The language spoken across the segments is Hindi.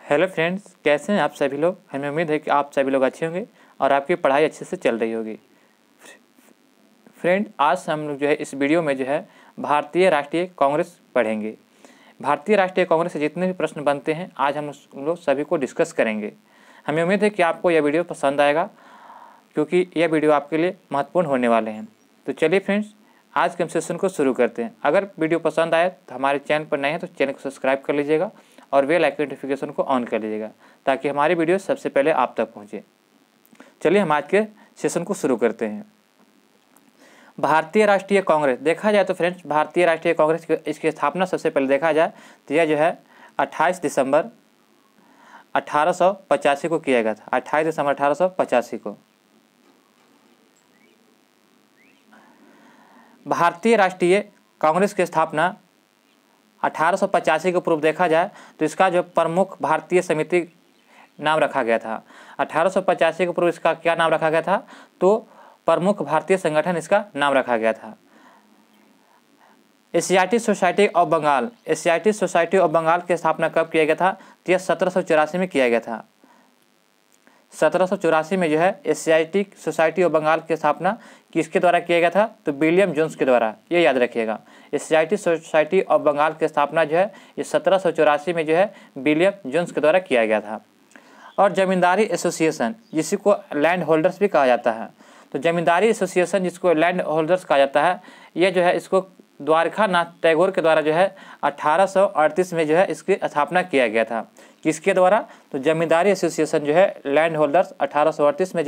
हेलो फ्रेंड्स, कैसे हैं आप सभी लोग। हमें उम्मीद है कि आप सभी लोग अच्छे होंगे और आपकी पढ़ाई अच्छे से चल रही होगी। फ्रेंड, आज हम लोग इस वीडियो में भारतीय राष्ट्रीय कांग्रेस पढ़ेंगे। भारतीय राष्ट्रीय कांग्रेस से जितने भी प्रश्न बनते हैं आज हम लोग सभी को डिस्कस करेंगे। हमें उम्मीद है कि आपको यह वीडियो पसंद आएगा, क्योंकि यह वीडियो आपके लिए महत्वपूर्ण होने वाले हैं। तो चलिए फ्रेंड्स, आज के हम सेशन को शुरू करते हैं। अगर वीडियो पसंद आए तो हमारे चैनल पर नए हैं तो चैनल को सब्सक्राइब कर लीजिएगा और बेल आइकन नोटिफिकेशन को ऑन कर लीजिएगा, ताकि हमारी वीडियो सबसे पहले आप तक पहुंचे। चलिए हम आज के सेशन को शुरू करते हैं। भारतीय राष्ट्रीय कांग्रेस देखा जाए तो फ्रेंड्स, भारतीय राष्ट्रीय कांग्रेस इसकी स्थापना सबसे पहले देखा जाए तो यह 28 दिसंबर 1885 को किया गया था। 28 दिसंबर 1885 को भारतीय राष्ट्रीय कांग्रेस की स्थापना 1885 के पूर्व देखा जाए तो इसका प्रमुख भारतीय समिति नाम रखा गया था। 1885 के पूर्व इसका क्या नाम रखा गया था, तो प्रमुख भारतीय संगठन इसका नाम रखा गया था। Asiatic society of Bengal, Asiatic society of Bengal की स्थापना कब किया गया था, तो यह 1784 में किया गया था। 1784 में एशियाटिक सोसाइटी ऑफ बंगाल की स्थापना किसके द्वारा किया गया था, तो विलियम जोन्स के द्वारा। ये याद रखिएगा, एशियाटिक सोसाइटी ऑफ बंगाल की स्थापना ये 1784 में विलियम जोन्स के द्वारा किया गया था। और जमींदारी एसोसिएशन, जिसको लैंड होल्डर्स भी कहा जाता है, तो जमींदारी एसोसिएशन जिसको लैंड होल्डर्स कहा जाता है, ये इसको द्वारका नाथ टैगोर के द्वारा 1838 में इसकी स्थापना किया गया था। किसके द्वारा, तो जमींदारी एसोसिएशन लैंड होल्डर्स 1838 में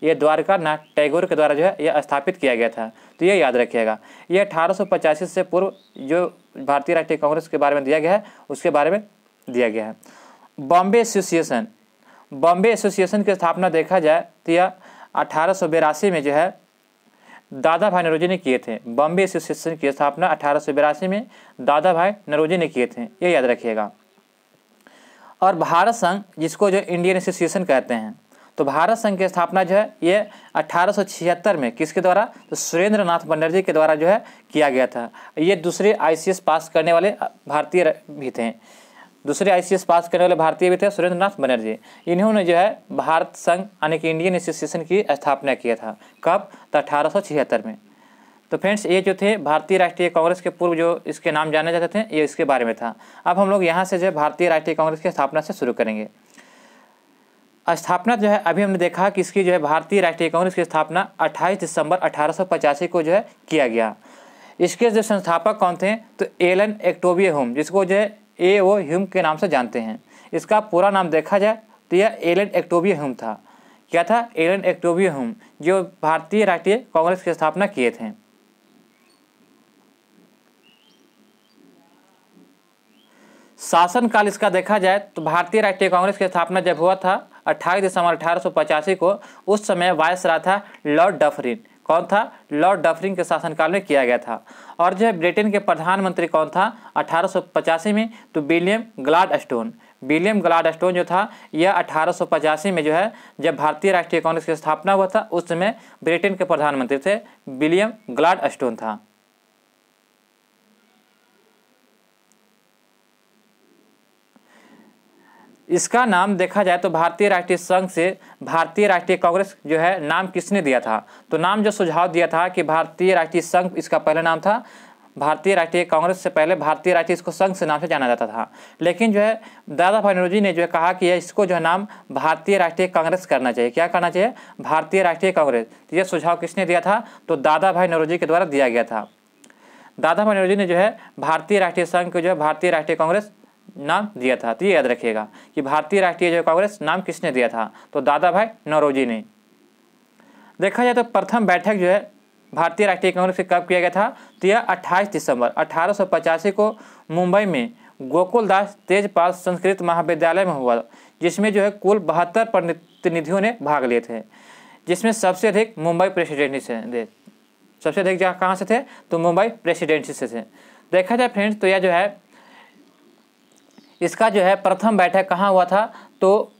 ये द्वारका नाथ टैगोर के द्वारा यह स्थापित किया गया था। तो ये याद रखिएगा, ये 1885 से पूर्व जो भारतीय राष्ट्रीय कांग्रेस के बारे में दिया गया है उसके बारे में दिया गया है। बॉम्बे एसोसिएशन, बॉम्बे एसोसिएशन की स्थापना देखा जाए तो यह 1882 में दादा भाई नौरोजी ने किए थे। बॉम्बे एसोसिएशन की स्थापना 1882 में दादा भाई नौरोजी ने किए थे, ये याद रखिएगा। और भारत संघ, जिसको इंडियन एसोसिएशन कहते हैं, तो भारत संघ की स्थापना ये 1876 में किसके द्वारा, तो सुरेंद्र नाथ बनर्जी के द्वारा किया गया था। ये दूसरे ICS पास करने वाले भारतीय भी थे, दूसरे ICS पास करने वाले भारतीय भी थे सुरेंद्र नाथ बनर्जी। इन्होंने भारत संघ यानी कि इंडियन एसोसिएशन की स्थापना किया था। कब, तो 1876 में। तो फ्रेंड्स, ये थे भारतीय राष्ट्रीय कांग्रेस के पूर्व जो इसके नाम जाने जाते थे, ये इसके बारे में था। अब हम लोग यहाँ से भारतीय राष्ट्रीय कांग्रेस की स्थापना से शुरू करेंगे। स्थापना अभी हमने देखा कि इसकी भारतीय राष्ट्रीय कांग्रेस की स्थापना 28 दिसंबर 1885 को किया गया। इसके संस्थापक कौन थे, तो एलन एक्टोबिया होम, जिसको A.O. ह्यूम के नाम से जानते हैं। इसका पूरा नाम देखा जाए तो यह एलन एक्टोबिया ह्यूम था। क्या था, एलन एक्टोबिया ह्यूम, जो भारतीय राष्ट्रीय कांग्रेस की स्थापना किए थे। शासनकाल इसका देखा जाए तो भारतीय राष्ट्रीय कांग्रेस की स्थापना जब हुआ था 28 दिसंबर 1885 को, उस समय वायसराय था लॉर्ड डफरिन। कौन था, लॉर्ड डफरिन के शासनकाल में किया गया था। और ब्रिटेन के प्रधानमंत्री कौन था 1885 में, तो विलियम ग्लाडस्टोन। विलियम ग्लाडस्टोन जो था यह 1885 में जब भारतीय राष्ट्रीय कांग्रेस की स्थापना हुआ था, उस समय ब्रिटेन के प्रधानमंत्री थे विलियम ग्लाडस्टोन था। इसका नाम देखा जाए तो भारतीय राष्ट्रीय संघ से भारतीय राष्ट्रीय कांग्रेस नाम किसने दिया था, तो नाम जो सुझाव दिया था कि भारतीय राष्ट्रीय संघ इसका पहला नाम था। भारतीय राष्ट्रीय कांग्रेस से पहले भारतीय राष्ट्रीय इसको संघ से नाम से जाना जाता था, लेकिन दादा भाई नौरोजी ने कहा कि इसको नाम भारतीय राष्ट्रीय कांग्रेस करना चाहिए। क्या करना चाहिए, भारतीय राष्ट्रीय कांग्रेस। तो यह सुझाव किसने दिया था, तो दादा भाई नौरोजी के द्वारा दिया गया था। दादा भाई नौरोजी ने भारतीय राष्ट्रीय संघ को भारतीय राष्ट्रीय कांग्रेस नाम दिया था। तो ये याद रखिएगा कि भारतीय राष्ट्रीय कांग्रेस नाम किसने दिया था, तो दादा भाई नौरोजी ने। देखा जाए तो प्रथम बैठक भारतीय राष्ट्रीय कांग्रेस से कब किया गया था, तो यह 28 दिसंबर 1885 को मुंबई में गोकुलदास तेजपाल संस्कृत महाविद्यालय में हुआ, जिसमें कुल 72 प्रतिनिधियों ने भाग लिए थे, जिसमें सबसे अधिक मुंबई प्रेसिडेंसी से सबसे अधिक कहाँ से थे, तो मुंबई प्रेसिडेंसी से थे। देखा जाए फ्रेंड्स, तो यह इसका प्रथम बैठक कहाँ हुआ था, तो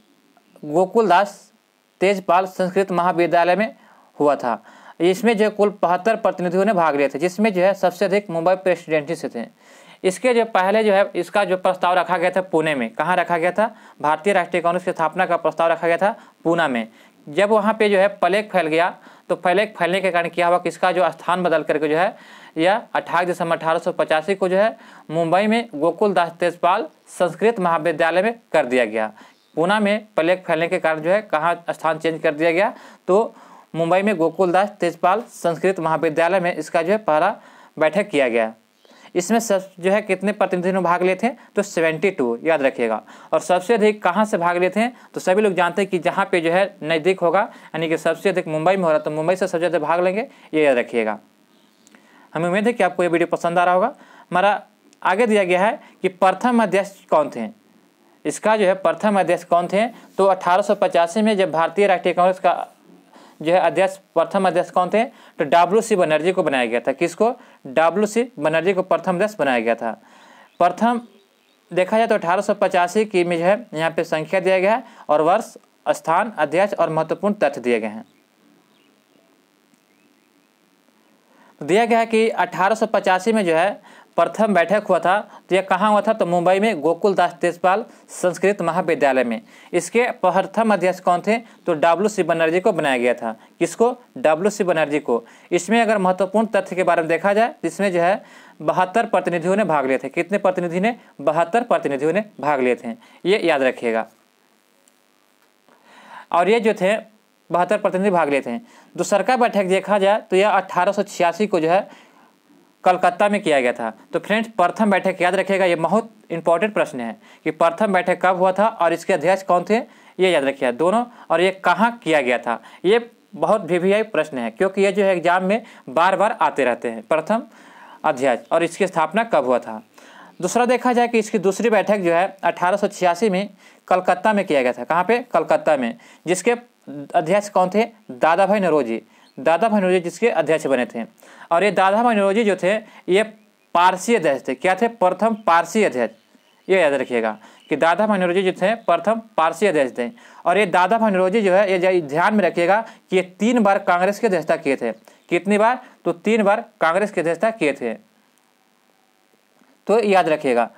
गोकुलदास तेजपाल संस्कृत महाविद्यालय में हुआ था। इसमें कुल 72 प्रतिनिधियों ने भाग लिए थे, जिसमें सबसे अधिक मुंबई प्रेसिडेंसी से थे। इसके जो पहले जो है इसका जो प्रस्ताव रखा गया था पुणे में, कहाँ रखा गया था, भारतीय राष्ट्रीय कांग्रेस की स्थापना का प्रस्ताव रखा गया था पूना में। जब वहाँ पे जो है प्लेग फैल गया तो प्लेग फैलने के कारण क्या हुआ कि इसका जो स्थान बदल करके जो है यह 28 दिसंबर 1885 को जो है मुंबई में गोकुलदास तेजपाल संस्कृत महाविद्यालय में कर दिया गया। पूना में प्लेग फैलने के कारण जो है कहाँ स्थान चेंज कर दिया गया, तो मुंबई में गोकुलदास तेजपाल संस्कृत महाविद्यालय में इसका जो है पहला बैठक किया गया। इसमें सब जो है कितने प्रतिनिधियों ने भाग लिए थे, तो 72, याद रखिएगा। और सबसे अधिक कहाँ से भाग लिए थे, तो सभी लोग जानते हैं कि जहाँ पे जो है नज़दीक होगा, यानी कि सबसे अधिक मुंबई में हो रहा तो मुंबई से सबसे ज़्यादा भाग लेंगे, ये याद रखिएगा। हमें उम्मीद है कि आपको ये वीडियो पसंद आ रहा होगा। हमारा आगे दिया गया है कि प्रथम अध्यक्ष कौन थे। इसका जो है प्रथम अध्यक्ष कौन थे, तो 1885 में जब भारतीय राष्ट्रीय कांग्रेस का जो है अध्यक्ष, प्रथम अध्यक्ष कौन थे, तो WC बनर्जी को बनाया गया था। किसको, WC बनर्जी को प्रथम अध्यक्ष बनाया गया था। प्रथम देखा जाए तो 1885 की में जो है यहाँ पे संख्या दिया गया है और वर्ष, स्थान, अध्यक्ष और महत्वपूर्ण तथ्य दिए गए हैं। तो दिया गया है कि 1885 में जो है प्रथम बैठक हुआ था, तो यह कहाँ हुआ था, तो मुंबई में गोकुलदास तेजपाल संस्कृत महाविद्यालय में। इसके प्रथम अध्यक्ष कौन थे, तो WC बनर्जी को बनाया गया था। किसको, WC बनर्जी को। इसमें अगर महत्वपूर्ण तथ्य के बारे में देखा जाए, इसमें जो है 72 प्रतिनिधियों ने भाग लिए थे। कितने प्रतिनिधि ने, 72 प्रतिनिधियों ने भाग लिए थे, ये याद रखिएगा। और ये जो थे 72 प्रतिनिधि भाग लिए थे। दूसरा का बैठक देखा जाए तो यह 1886 को जो है कलकत्ता में किया गया था। तो फ्रेंड्स प्रथम बैठक याद रखिएगा, ये बहुत इंपॉर्टेंट प्रश्न है कि प्रथम बैठक कब हुआ था और इसके अध्यक्ष कौन थे, ये याद रखिएगा दोनों, और ये कहाँ किया गया था। ये बहुत VVI प्रश्न है क्योंकि ये जो है एग्जाम में बार बार आते रहते हैं, प्रथम अध्यक्ष और इसकी स्थापना कब हुआ था। दूसरा देखा जाए कि इसकी दूसरी बैठक जो है 1886 में कलकत्ता में किया गया था। कहाँ पे, कलकत्ता में, जिसके अध्यक्ष कौन थे, दादा भाई नौरोजी। दादा भाई नौरोजी जिसके अध्यक्ष बने थे। और ये दादा भाई नौरोजी जो थे ये पारसी अध्यक्ष थे। क्या थे, प्रथम पारसी अध्यक्ष, ये याद रखिएगा कि दादा भाई नौरोजी जो थे प्रथम पारसी अध्यक्ष थे। और ये दादा भाई नौरोजी जो है ये ध्यान में रखिएगा कि ये 3 बार कांग्रेस की अध्यक्षता किए थे। कितनी बार, तो 3 बार कांग्रेस की अध्यक्षता किए थे, तो याद रखिएगा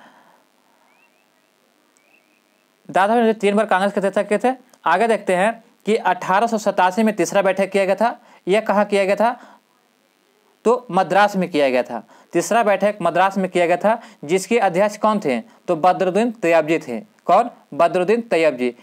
दादा भाई नौरोजी 3 बार कांग्रेस की अध्यक्षता किए थे। आगे देखते हैं कि 1887 में तीसरा बैठक किया गया था। यह कहाँ किया गया था, तो मद्रास में किया गया था। तीसरा बैठक मद्रास में किया गया था, जिसके अध्यक्ष कौन थे, तो बदरुद्दीन तैयबजी थे। कौन, बदरुद्दीन तैयबजी।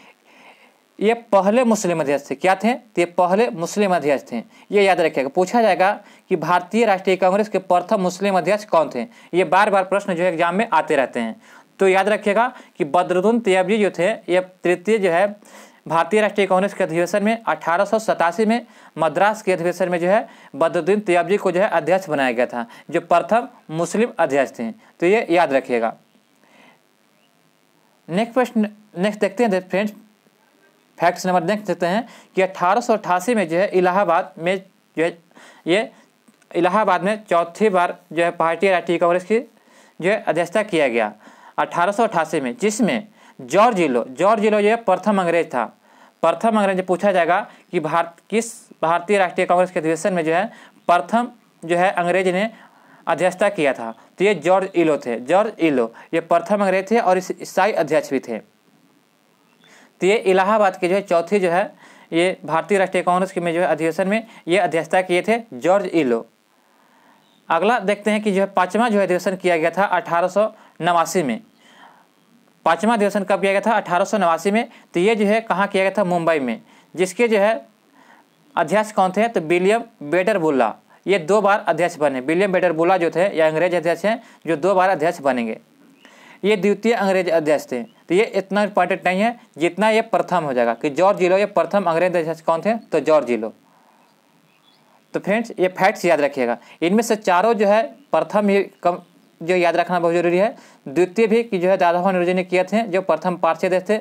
ये पहले मुस्लिम अध्यक्ष थे। क्या थे, तो ये पहले मुस्लिम अध्यक्ष थे, ये याद रखिएगा। पूछा जाएगा कि भारतीय राष्ट्रीय कांग्रेस के प्रथम मुस्लिम अध्यक्ष कौन थे। ये बार बार प्रश्न जो है एग्जाम में आते रहते हैं, तो याद रखिएगा कि बदरुद्दीन तैयबजी जो थे ये तृतीय जो है भारतीय राष्ट्रीय कांग्रेस के अधिवेशन में 1887 में मद्रास के अधिवेशन में जो है बदरुद्दीन तैयबजी को जो है अध्यक्ष बनाया गया था, जो प्रथम मुस्लिम अध्यक्ष थे, तो ये याद रखिएगा। नेक्स्ट देखते हैं फ्रेंड्स, फैक्ट्स नंबर नेक्स्ट देखते हैं कि 1888 में जो है इलाहाबाद में जो है ये इलाहाबाद में चौथी बार जो है भारतीय राष्ट्रीय कांग्रेस की जो है अध्यक्षता किया गया 1888 में, जिसमें जॉर्ज इलो जो है प्रथम अंग्रेज था। प्रथम अंग्रेज पूछा जाएगा कि किस भारतीय राष्ट्रीय कांग्रेस के अधिवेशन में जो है प्रथम जो है अंग्रेज ने अध्यक्षता किया था, तो ये जॉर्ज इलो थे। जॉर्ज इलो ये प्रथम अंग्रेज थे और ईसाई अध्यक्ष भी थे। तो ये इलाहाबाद के जो है चौथी जो है ये भारतीय राष्ट्रीय कांग्रेस के में जो है अधिवेशन में ये अध्यक्षता किए थे जॉर्ज इलो। अगला देखते हैं कि जो है पाँचवा जो है अधिवेशन किया गया था 1889 में। पाँचवा अधिवेशन कब किया गया था, 1889 में। तो ये जो है कहाँ किया गया था, मुंबई में, जिसके जो है अध्यक्ष कौन थे, तो विलियम बेटर बुल्ला। ये 2 बार अध्यक्ष बने। विलियम बेटर बुल्ला जो थे ये अंग्रेज अध्यक्ष हैं जो 2 बार अध्यक्ष बनेंगे। ये द्वितीय अंग्रेज अध्यक्ष थे, तो ये इतना इंपॉर्टेंट नहीं है जितना ये प्रथम हो जाएगा कि जॉर्ज इलो ये प्रथम अंग्रेज अध्यक्ष कौन थे, तो जॉर्ज इलो। तो फ्रेंड्स ये फैक्ट्स याद रखिएगा। इनमें से चारों जो है प्रथम ही कम जो याद रखना बहुत जरूरी है। द्वितीय भी कि जो है दादा भाई नौरोजी ने किए थे जो प्रथम पारसी अध्यक्ष थे।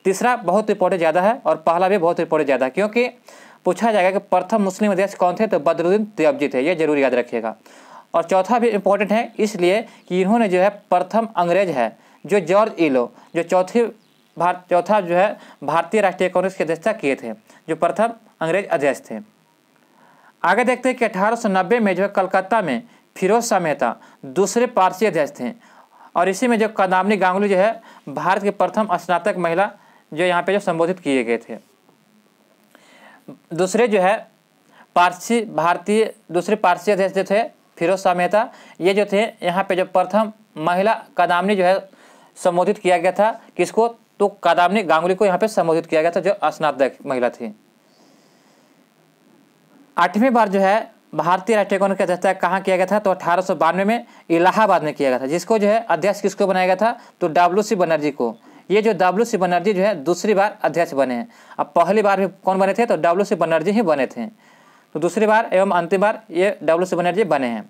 तीसरा बहुत इंपॉर्टेंट ज़्यादा है और पहला भी बहुत इंपॉर्टेंट ज़्यादा, क्योंकि पूछा जाएगा कि प्रथम मुस्लिम अध्यक्ष कौन थे, तो बदरुद्दीन तैयबजी थे, ये जरूर याद रखिएगा। और चौथा भी इंपॉर्टेंट है इसलिए कि इन्होंने जो है प्रथम अंग्रेज है जो जॉर्ज इलो जो चौथा जो है भारतीय राष्ट्रीय कांग्रेस की अध्यक्षता किए थे, जो प्रथम अंग्रेज अध्यक्ष थे। आगे देखते हैं कि 1890 में जो है कलकत्ता में फिरोज शाह मेहता दूसरे पारसी अध्यक्ष थे और इसी में जो कादामनी गांगुली जो है भारत के प्रथम स्नातक महिला जो यहाँ पे जो संबोधित किए गए थे। दूसरे जो है दूसरे पारसी अध्यक्ष जो थे फिरोज शाह मेहता, ये जो थे यहाँ पे जो प्रथम महिला कादामनी जो है संबोधित किया गया था। किसको? तो कादामनी गांगुली को यहाँ पे संबोधित किया गया था जो स्नातक महिला थी। 8वीं बार जो है भारतीय राष्ट्रीय कांग्रेस की अध्यक्षता कहाँ किया गया था? तो 1892 में इलाहाबाद में किया गया था। जिसको जो है अध्यक्ष किसको बनाया गया था? तो WC बनर्जी को। ये जो WC बनर्जी जो है दूसरी बार अध्यक्ष बने हैं। अब पहली बार भी कौन बने थे? तो WC बनर्जी ही बने थे। तो दूसरी बार एवं अंतिम बार ये WC बनर्जी बने हैं।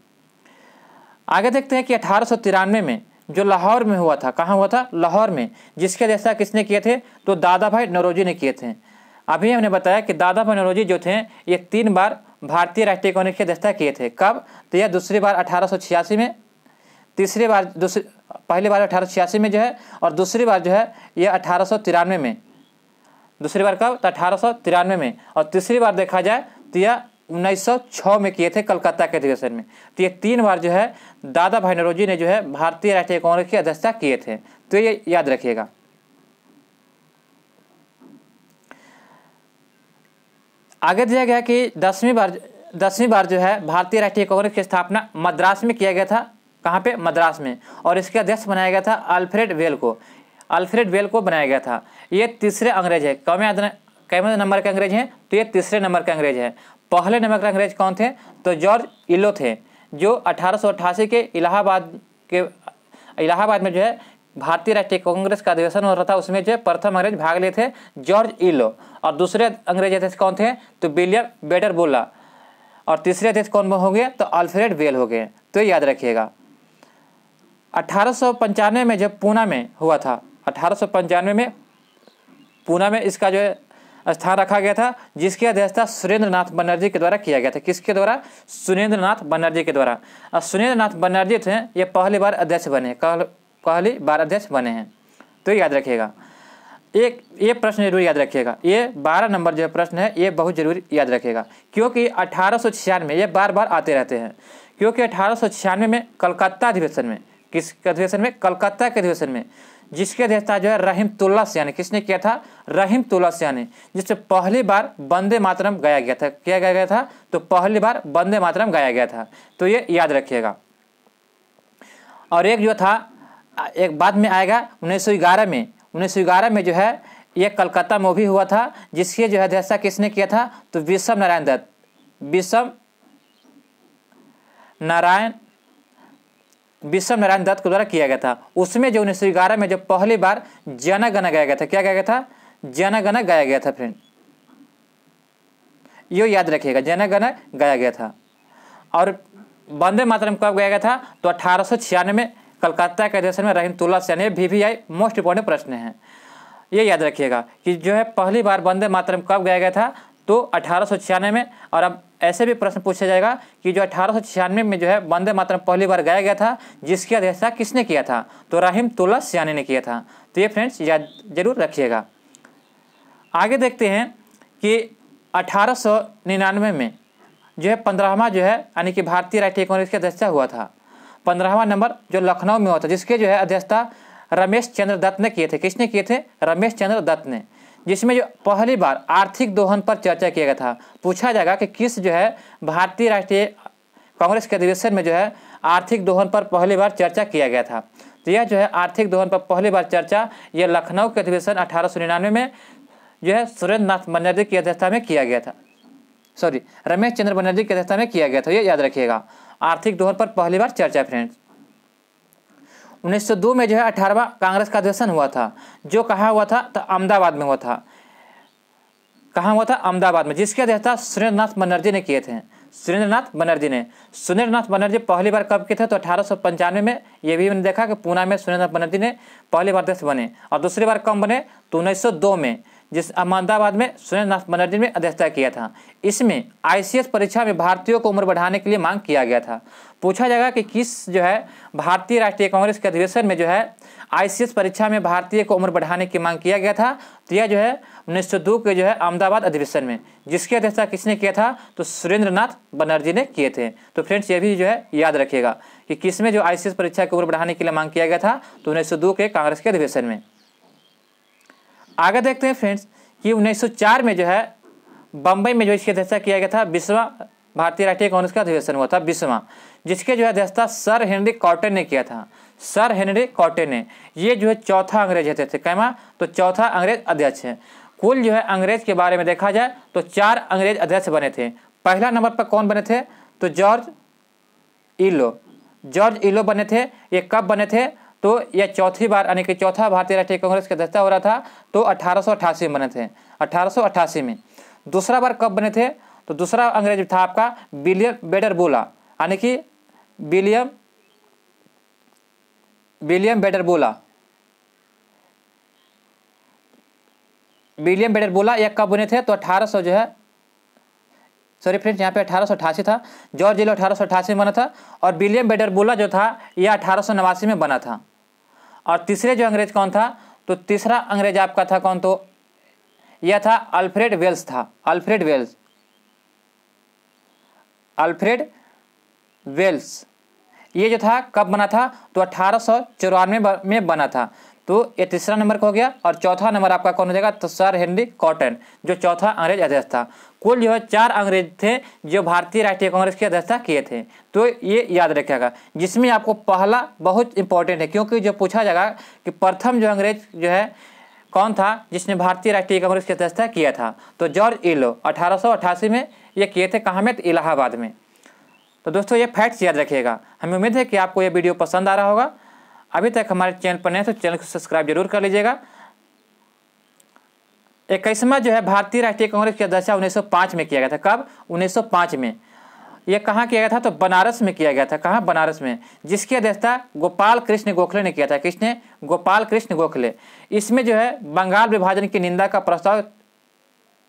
आगे देखते हैं कि 1893 में जो लाहौर में हुआ था, कहाँ हुआ था? लाहौर में। जिसके अध्यक्षता किसने किए थे? तो दादा भाई नौरोजी ने किए थे। अभी हमने बताया कि दादा भाई नौरोजी जो थे ये 3 बार भारतीय राष्ट्रीय कांग्रेस की अध्यक्षता किए थे। कब? तो यह दूसरी बार 1886 में, पहली बार 1886 में जो है, और दूसरी बार जो है यह 1893 में। दूसरी बार कब? तो 1893 में। और तीसरी बार देखा जाए तो यह 1906 में किए थे कलकत्ता के अधिवेशन में। तो ये 3 बार जो है दादा भाई नौरोजी ने जो है भारतीय राष्ट्रीय कांग्रेस की अध्यक्षता किए थे। तो ये याद रखिएगा। आगे दिया गया कि 10वीं बार जो है भारतीय राष्ट्रीय कांग्रेस की स्थापना मद्रास में किया गया था। कहाँ पे? मद्रास में। और इसके अध्यक्ष बनाया गया था अल्फ्रेड वेल को बनाया गया था। ये तीसरे अंग्रेज है। कौन नंबर के अंग्रेज हैं? तो ये तीसरे नंबर के अंग्रेज हैं। पहले नंबर के अंग्रेज कौन थे? तो जॉर्ज इलो थे, जो 1888 के इलाहाबाद में जो है भारतीय राष्ट्रीय कांग्रेस का अधिवेशन हो रहा था, उसमें जो प्रथम अंग्रेज भाग लिए थे जॉर्ज इलो। और दूसरे अंग्रेज अध्यक्ष कौन थे? तो विलियम बेटरबोला। और तीसरे अध्यक्ष कौन हो गए? तो अल्फ्रेड वेल हो गए। तो याद रखिएगा। 1895 में जब पूना में हुआ था, 1895 में पूना में इसका जो है स्थान रखा गया था, जिसकी अध्यक्षता सुरेंद्र नाथ बनर्जी के द्वारा किया गया था। किसके द्वारा? सुरेंद्र नाथ बनर्जी के द्वारा। और सुरेंद्र नाथ बनर्जी थे ये पहली बार अध्यक्ष बने हैं। तो याद रखिएगा। ये प्रश्न जरूर याद रखिएगा। ये 12 नंबर जो प्रश्न है ये बहुत जरूर याद रखिएगा, क्योंकि 1896 में ये बार बार आते रहते हैं। क्योंकि 1896 में कलकत्ता अधिवेशन में, किस अधिवेशन में? कलकत्ता के अधिवेशन में, जिसकी अध्यक्षता जो है रहीमतुल्लाह सियानी, किसने किया था? रहीमतुल्लाह सियानी, जिससे पहली बार वंदे मातरम गाया गया था। क्या गाया गया था? तो पहली बार वंदे मातरम गाया गया था। तो ये याद रखिएगा। और एक जो था, एक बाद में आएगा 1911 में जो है ये कलकत्ता में भी हुआ था, जिसकी जो है अध्यक्षता किसने किया था? तो विषम नारायण दत्त के द्वारा किया गया था। उसमें जो 1911 में जो पहली बार जन गण गाया गया था, क्या गाया गया था? जन गण गाया गया था फ्रेंड, ये याद रखिएगा, जन गण गाया गया था। और वंदे मातरम कब गाया गया था? तो 1896 में कलकत्ता के अधिवेशन में रहीमतुल्लाह सियानी। VVI मोस्ट इंपॉर्टेंट प्रश्न है, ये याद रखिएगा कि जो है पहली बार वंदे मातरम कब गाया गया था? तो 1896 में। और अब ऐसे भी प्रश्न पूछा जाएगा कि जो 1896 में जो है वंदे मातरम पहली बार गाया गया था, जिसकी अध्यक्षता किसने किया था? तो रहीमतुल्लाह सियानी ने किया था। तो ये फ्रेंड्स याद जरूर रखिएगा। आगे देखते हैं कि 1899 में जो है 15वां जो है यानी कि भारतीय राष्ट्रीय कांग्रेस की अध्यक्षता हुआ था। 15वां नंबर जो लखनऊ में हुआ था, जिसके जो है अध्यक्षता रमेश चंद्र दत्त ने किए थे। किसने किए थे? रमेश चंद्र दत्त ने। जिसमें जो पहली बार आर्थिक दोहन पर चर्चा किया गया था। पूछा जाएगा कि किस जो है भारतीय राष्ट्रीय कांग्रेस के अधिवेशन में जो है आर्थिक दोहन पर पहली बार चर्चा किया गया था। तो यह जो है आर्थिक दोहन पर पहली बार चर्चा यह लखनऊ के अधिवेशन 1899 में जो है सुरेंद्र नाथ बनर्जी की अध्यक्षता में किया गया था। रमेश चंद्र बनर्जी की अध्यक्षता में किया गया था। ये याद रखिएगा। आर्थिक दोहन पर पहली बार चर्चा फ्रेंड्स। 1902 में जो है 18वां कांग्रेस का अधिवेशन हुआ था, जो कहाँ हुआ था? तो अहमदाबाद में हुआ था। कहाँ हुआ था? अहमदाबाद में। जिसकी अध्यक्षता सुरेंद्र नाथ बनर्जी ने किए थे। सुरेंद्र नाथ बनर्जी पहली बार कब किए थे? तो 1895 में। ये भी मैंने देखा कि पूना में सुरेंद्र नाथ बनर्जी ने पहली बार अध्यक्ष बने। और दूसरी बार कब बने? तो 1902 में, जिस अहमदाबाद में सुरेंद्र नाथ बनर्जी ने अध्यक्षता किया था। इसमें ICS परीक्षा में भारतीयों को उम्र बढ़ाने के लिए मांग किया गया था। पूछा जाएगा कि किस जो है भारतीय राष्ट्रीय कांग्रेस के अधिवेशन में जो है ICS परीक्षा में भारतीय को उम्र बढ़ाने की मांग किया गया था। तो यह जो है 1902 के जो है अहमदाबाद अधिवेशन में, जिसकी अध्यक्षता किसने किया था, तो सुरेंद्र नाथ बनर्जी ने किए थे। तो फ्रेंड्स ये भी जो है याद रखिएगा कि किस में जो ICS परीक्षा की उम्र बढ़ाने के लिए मांग किया गया था, तो 1902 के कांग्रेस के अधिवेशन में। आगे देखते हैं फ्रेंड्स कि 1904 में जो है बम्बई में जो इसकी अध्यक्षता किया गया था 20वां भारतीय राष्ट्रीय कांग्रेस का अधिवेशन हुआ था 20वां, जिसके जो है अध्यक्षता सर हेनरी कॉटन ने किया था। सर हेनरी कॉटन ने, ये जो है चौथा अंग्रेज थे कैमा, तो चौथा अंग्रेज अध्यक्ष है। कुल जो है अंग्रेज के बारे में देखा जाए तो 4 अंग्रेज अध्यक्ष बने थे। पहला नंबर पर कौन बने थे, तो जॉर्ज इलो बने थे। ये कब बने थे, तो यह चौथी बार यानी कि चौथा भारतीय राष्ट्रीय कांग्रेस की अध्यक्षता हो रहा था, तो 1888 में बने थे, 1888 में। दूसरा बार कब बने थे, तो दूसरा अंग्रेज था आपका विलियम बेडरबोला, यानी कि विलियम बेडरबोला। यह कब बने थे, तो 1800 जो है सॉरी फ्रेंड्स यहाँ पे 1888 था। जॉर्ज इलो 1888 में बना था और विलियम बेडरबोला जो था यह 1889 में बना था। और तीसरे जो अंग्रेज कौन था, तो तीसरा अंग्रेज आपका था कौन, तो यह था अल्फ्रेड वेल्स। ये जो था कब बना था, तो 1894 में बना था। तो ये तीसरा नंबर का हो गया। और चौथा नंबर आपका कौन हो जाएगा, तो सर हेनरी कॉटन, जो चौथा अंग्रेज अध्यक्ष था। कुल जो है 4 अंग्रेज थे जो भारतीय राष्ट्रीय कांग्रेस की अध्यक्षता किए थे। तो ये याद रखिएगा, जिसमें आपको पहला बहुत इंपॉर्टेंट है, क्योंकि जो पूछा जाएगा कि प्रथम जो अंग्रेज जो है कौन था जिसने भारतीय राष्ट्रीय कांग्रेस की अध्यक्षता किया था, तो जॉर्ज इलो 1888 में ये किए थे। कहाँ में, तो इलाहाबाद में। तो दोस्तों ये फैक्ट्स याद रखिएगा। हमें उम्मीद है कि आपको ये वीडियो पसंद आ रहा होगा। अभी तक हमारे चैनल पर नए तो चैनल को सब्सक्राइब जरूर कर लीजिएगा। 21वां जो है भारतीय राष्ट्रीय कांग्रेस की अध्यक्षता 1905 में किया गया था। कब, 1905 में। यह कहाँ किया गया था, तो बनारस में किया गया था। कहाँ, बनारस में, जिसकी अध्यक्षता गोपाल कृष्ण गोखले ने किया था। किसने, गोपाल कृष्ण गोखले। इसमें जो है बंगाल विभाजन की निंदा का प्रस्ताव